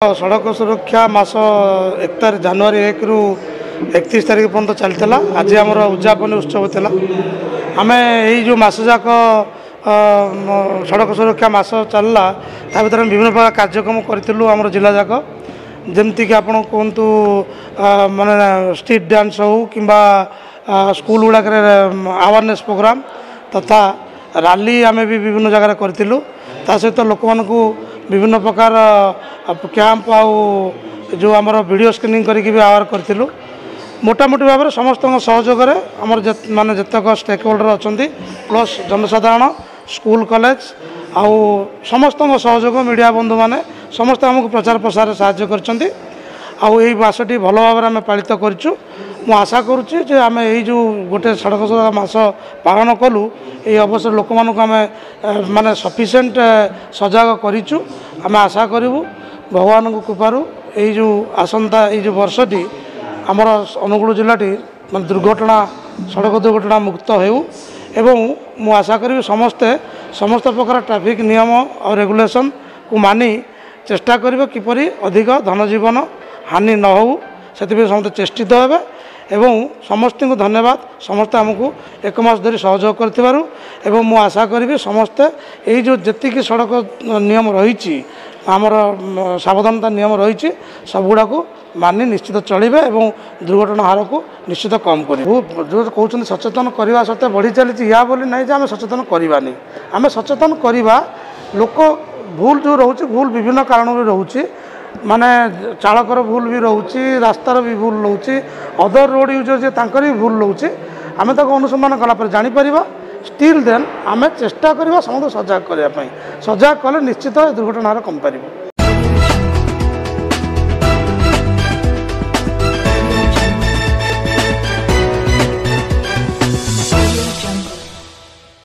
सड़क सुरक्षा मास 1 तारीख जनवरी 1 रु 31 तारीख पर्यटन चलता। आज आम उद्यापन उत्सव था। आम यो मस जाक सड़क सुरक्षा मास चलला ता भर विभिन्न प्रकार कार्यक्रम करूँ आम जिला जाक जमतीक आप कहतु माने स्ट्रीट डांस हो कि स्कूल गुड़ाक अवेयरनेस प्रोग्राम तथा रैली आम भी विभिन्न जगह करूँ। सहित लोक मानू विभिन्न प्रकार कैंप आउ जो आमर वीडियो स्क्रीनिंग करके भी आवार करूँ। मोटामोटी भाव में समस्त सहयोग आमर माने जतक स्टेक होल्डर अच्छा प्लस जनसाधारण स्कूल कॉलेज आउ समस्त सहयोग मीडिया बंधु मैंने समस्त आमको प्रचार प्रसार साहाय्य करछंती। आउ एई मासटी भल भाव में आम पालित करूँ। मु आशा करुच्ची जे आम यही जो गोटे सड़क सुरक्षा मास पालन कलु ये अवसर लोक मानू आम माने सफिशिएंट सजग करूँ। आम आशा करूँ भगवान को कृपारू यही जो आसंता ये जो वर्षटी आमर अनुगुल जिलाटी मैं दुर्घटना सड़क दुर्घटना मुक्त हो एवं मु आशा करी समस्त प्रकार ट्रैफिक नियम और रेगुलेशन को मानी चेष्टा करिबो किपरि अधिक धनजीवन हानि न हो से समस्त चेष्टित हेबे एवं समस्त को धन्यवाद। समस्त आमको 1 मास धरी सहयोग करथिबारु एवं मु आशा करी समस्ते यही जो जेतिकी सड़क नियम रही आमर सावधानता नियम रही सबगुड़ा को मानि निश्चित चलिबे एवं दुर्घटना हार को निश्चित कम कर जो कहते सचेतन करने सत्ते बढ़ी चली या बोली नहीं आम सचेतन करवानी आम सचेतन करवा लोक भूल जो रोचे भूल विभिन्न कारण रोचे माने चालकर भूल भी रोचे रास्तार भी भूल रोचे अदर रोड यूजर जे तांकर भी भूल रोचे आम तक अनुसंधान कलापर जापर स्टिल देन आम चेष्टा करवा समस्त सजग करने सजग कले निश्चित दुर्घटना कम पार।